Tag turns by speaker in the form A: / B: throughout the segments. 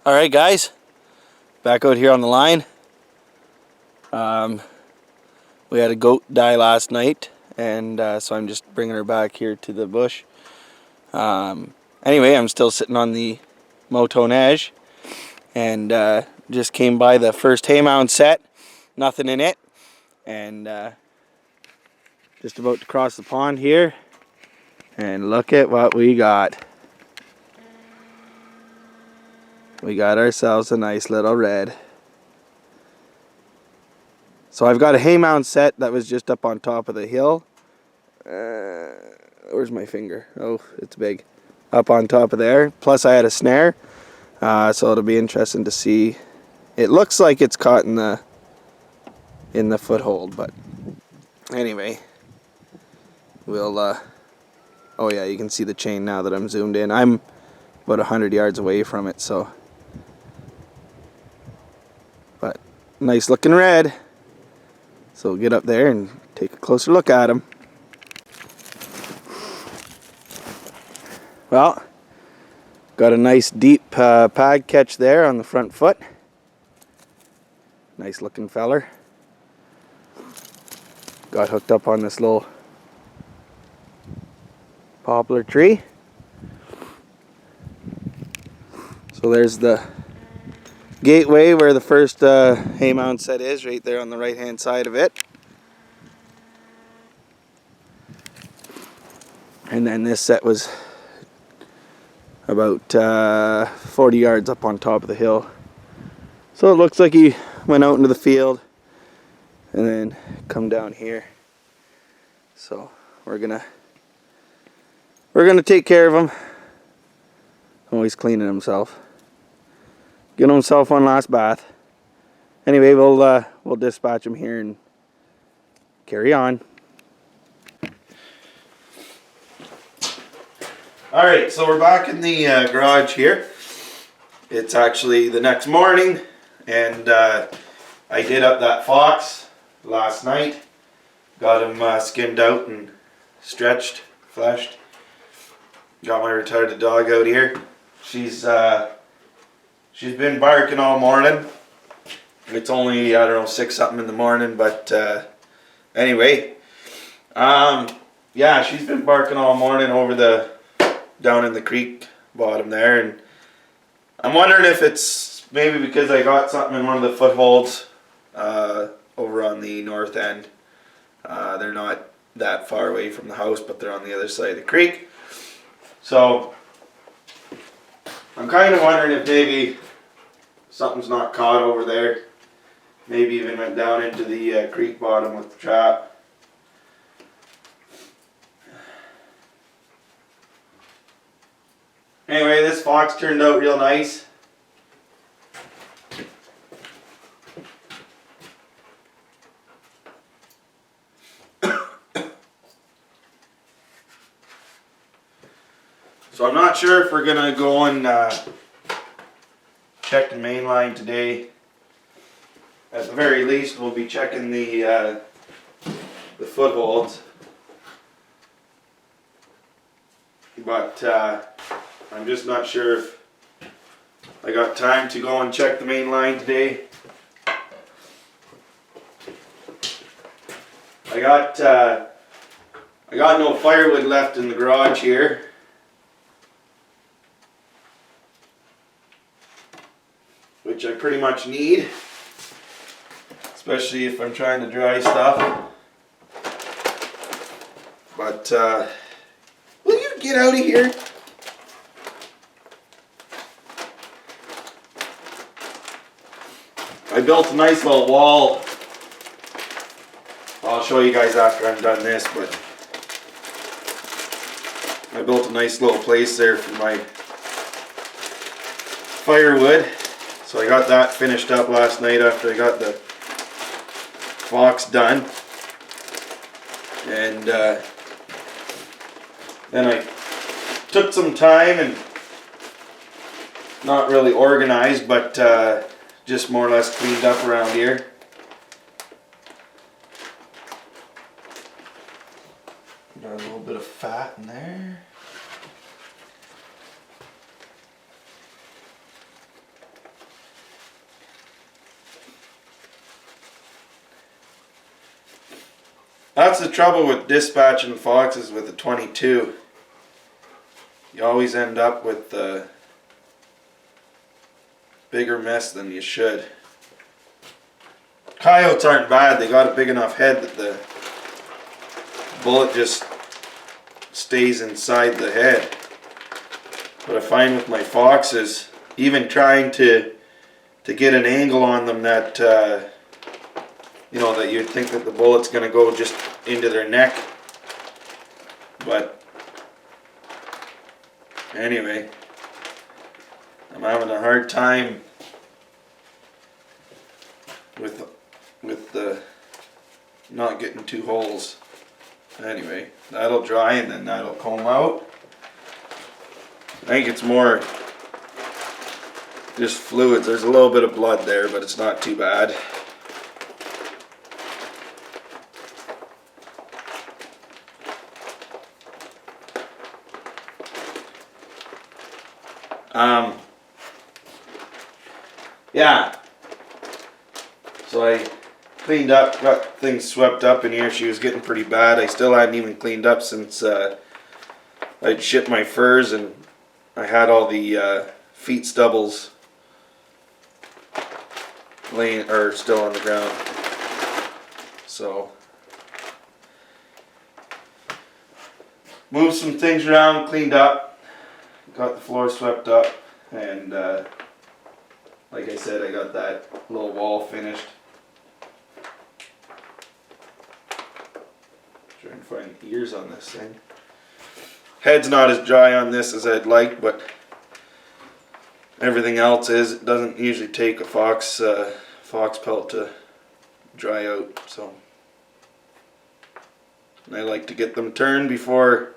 A: Alright guys, back out here on the line. We had a goat die last night, and so I'm just bringing her back here to the bush. Anyway, I'm still sitting on the Moton Edge, and just came by the first Hay Mound Set. Nothing in it, and just about to cross the pond here, and look at what we got. We got ourselves a nice little red. So I've got a Hay Mound Set that was just up on top of the hill. Where's my finger? Oh, it's big. Up on top of there. Plus I had a snare. So it'll be interesting to see. It looks like it's caught in the foothold, but anyway. We'll oh yeah, you can see the chain now that I'm zoomed in. I'm about 100 yards away from it, so. But nice looking red. So we'll get up there and take a closer look at him. Well, got a nice deep pag catch there on the front foot. Nice looking feller. Got hooked up on this little poplar tree. So there's the gateway where the first Hay Mound Set is, right there on the right hand side of it. And then this set was about 40 yards up on top of the hill. So it looks like he went out into the field and then come down here. So we're gonna take care of him. Oh, he's cleaning himself. Getting himself one last bath. Anyway, we'll dispatch him here and carry on. Alright, so we're back in the garage here. It's actually the next morning, and I did up that fox last night. Got him skinned out and stretched, fleshed. Got my retarded dog out here. She's been barking all morning. It's only, I don't know, 6 something in the morning, but anyway. Yeah, she's been barking all morning over down in the creek bottom there, and I'm wondering if it's maybe because I got something in one of the footholds over on the north end. They're not that far away from the house, but they're on the other side of the creek. So I'm kind of wondering if maybe something's not caught over there. Maybe even went down into the creek bottom with the trap. Anyway, this fox turned out real nice. So I'm not sure if we're gonna go and check the main line today. At the very least, we'll be checking the footholds. But I'm just not sure if I got time to go and check the main line today. I got no firewood left in the garage here. Which I pretty much need, especially if I'm trying to dry stuff. But will you get out of here? I built a nice little wall. I'll show you guys after I'm done this, but I built a nice little place there for my firewood. So I got that finished up last night after I got the fox done. And then I took some time and not really organized, but just more or less cleaned up around here. Got a little bit of fat in there. That's the trouble with dispatching foxes with a 22. You always end up with a bigger mess than you should. Coyotes aren't bad. They got a big enough head that the bullet just stays inside the head. But I find with my foxes, even trying to get an angle on them that you know, that you'd think that the bullet's going to go just into their neck. But anyway, I'm having a hard time with the not getting 2 holes. Anyway, that'll dry and then that'll comb out. I think it's more just fluids. There's a little bit of blood there, but it's not too bad. Yeah, so I cleaned up, got things swept up in here. She was getting pretty bad. I still hadn't even cleaned up since I'd shipped my furs, and I had all the feet stubbles laying or still on the ground. So moved some things around, cleaned up, got the floor swept up, and like I said, I got that little wall finished. Trying to find ears on this thing. Head's not as dry on this as I'd like, but everything else is. It doesn't usually take a fox pelt to dry out, so. And I like to get them turned before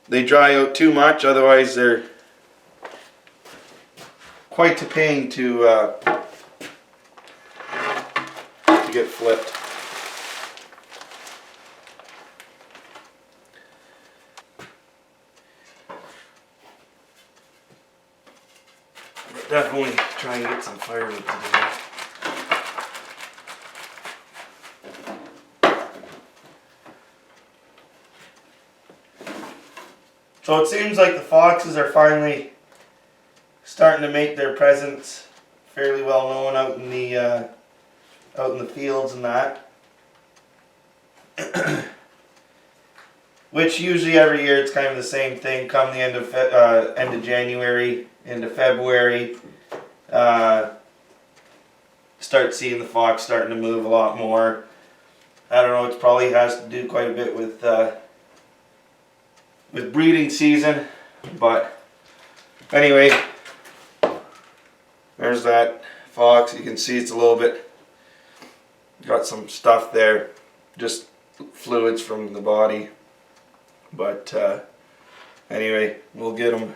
A: they dry out too much, otherwise they're quite a pain to get flipped. But definitely try and get some firewood today. So it seems like the foxes are finally starting to make their presence fairly well known out in the fields and that. Which usually every year it's kind of the same thing. Come the end of January into February, start seeing the fox starting to move a lot more. I don't know. It probably has to do quite a bit with breeding season, but anyway. There's that fox. You can see it's a little bit, got some stuff there, just fluids from the body. But anyway, we'll get them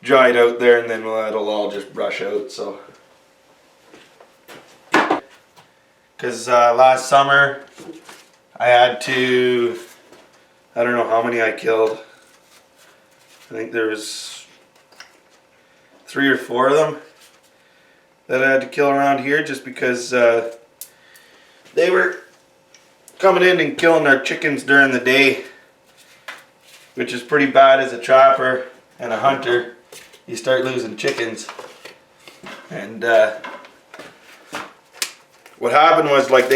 A: dried out there, and then it'll all just brush out. So, because last summer I had to, I don't know how many I killed. I think there was 3 or 4 of them that I had to kill around here just because they were coming in and killing our chickens during the day, which is pretty bad as a trapper and a hunter. You start losing chickens. And what happened was, like,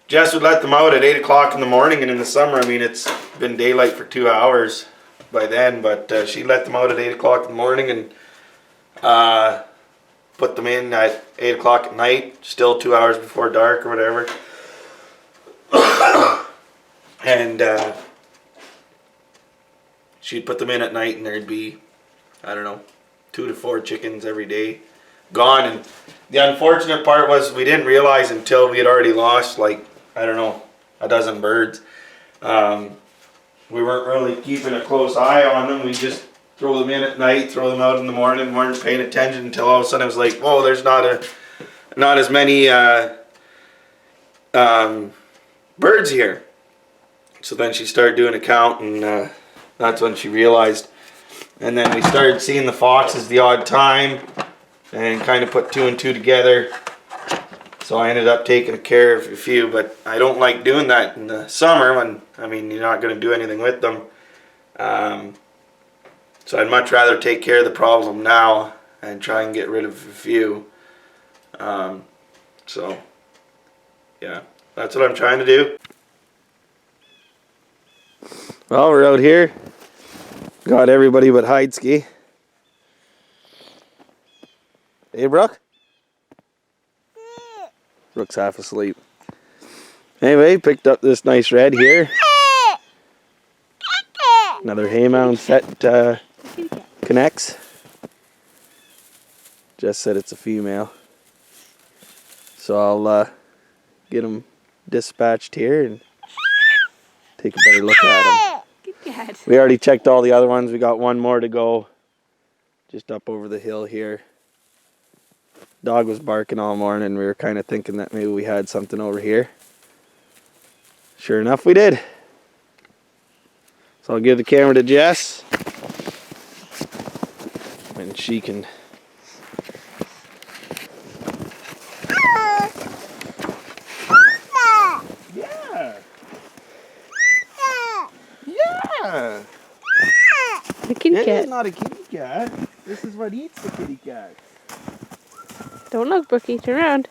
A: Jess would let them out at 8 o'clock in the morning, and in the summer, I mean, it's been daylight for 2 hours by then, but she let them out at 8 o'clock in the morning and put them in at 8 o'clock at night, still 2 hours before dark or whatever. And she'd put them in at night, and there'd be, I don't know, 2 to 4 chickens every day gone. And the unfortunate part was we didn't realize until we had already lost, like, I don't know, a dozen birds. We weren't really keeping a close eye on them. We just throw them in at night, throw them out in the morning, weren't paying attention until all of a sudden it was like, whoa, there's not as many birds here. So then she started doing a count, and that's when she realized. And then we started seeing the foxes the odd time and kind of put 2 and 2 together. So I ended up taking care of a few, but I don't like doing that in the summer when, I mean, you're not going to do anything with them. So I'd much rather take care of the problem now and try and get rid of a few. So yeah, that's what I'm trying to do. Well, we're out here. Got everybody but Heidski. Hey, Brooke? Brooke's half asleep. Anyway, picked up this nice red here. Another Hay Mound Set connects. Just said it's a female. So I'll get them dispatched here and take a better look at them.
B: Good cat.
A: We already checked all the other ones. We got one more to go just up over the hill here. Dog was barking all morning. We were kind of thinking that maybe we had something over here. Sure enough, we did. So I'll give the camera to Jess. And she can... Yeah! Yeah!
B: The kitty cat.
A: It is not a kitty cat. This is what eats the kitty cat.
B: Don't look, Brookie. Turn around.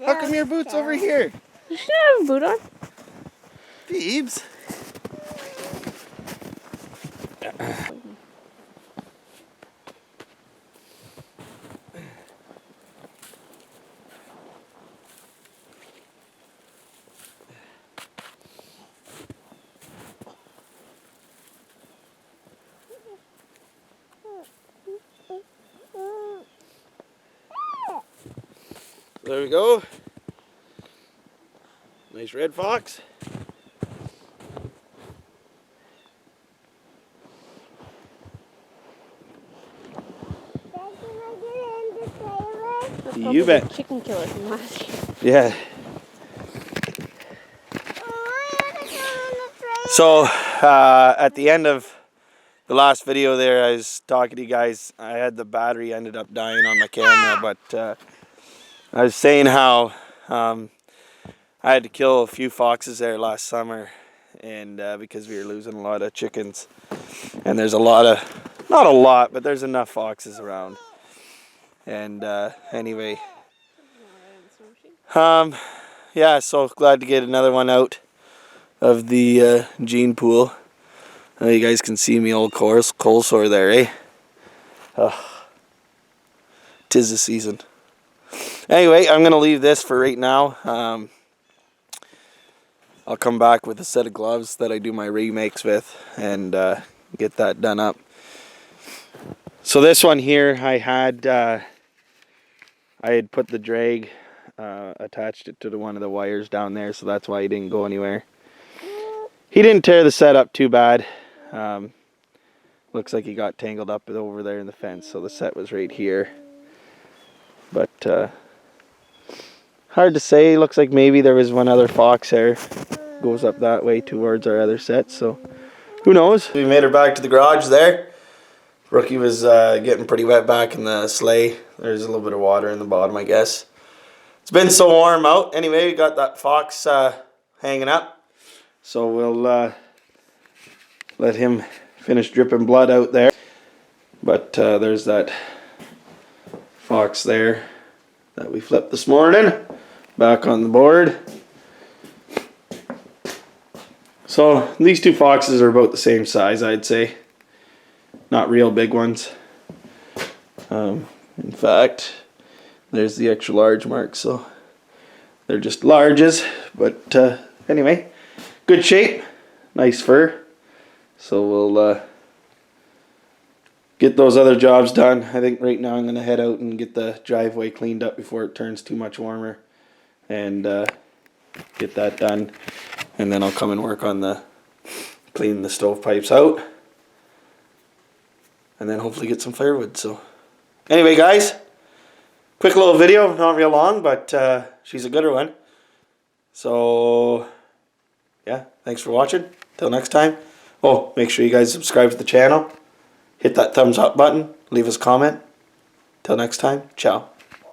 A: How come your boot's over here?
B: You should have a boot on.
A: Beebs. There we go. Nice red fox. You bet.
B: Chicken killer from last year.
A: Yeah. So at the end of the last video there, I was talking to you guys. I had the battery ended up dying on my camera, but I was saying how I had to kill a few foxes there last summer, and because we were losing a lot of chickens, and there's a lot of, not a lot, but there's enough foxes around. And anyway, yeah, so glad to get another one out of the gene pool. You guys can see me old coal sore there, eh? Tis the season. Anyway, I'm gonna leave this for right now. I'll come back with a set of gloves that I do my remakes with and get that done up. So this one here, I had put the drag, attached it to one of the wires down there, so that's why he didn't go anywhere. He didn't tear the set up too bad. Looks like he got tangled up over there in the fence, so the set was right here. But hard to say. Looks like maybe there was one other fox there. Goes up that way towards our other set, so who knows. We made her back to the garage there. Brookie was getting pretty wet back in the sleigh. There's a little bit of water in the bottom, I guess. It's been so warm out. Anyway, we got that fox hanging up. So we'll let him finish dripping blood out there. But there's that fox there that we flipped this morning. Back on the board. So these two foxes are about the same size, I'd say. Not real big ones. In fact, there's the extra large mark, so they're just larges. But anyway, good shape, nice fur. So we'll get those other jobs done. I think right now I'm going to head out and get the driveway cleaned up before it turns too much warmer. And get that done. And then I'll come and work on cleaning the stovepipes out. And then hopefully get some firewood. So Anyway, guys, quick little video, not real long, but she's a gooder one. So, yeah, thanks for watching. Till next time. Oh, make sure you guys subscribe to the channel. Hit that thumbs up button. Leave us a comment. Till next time, ciao.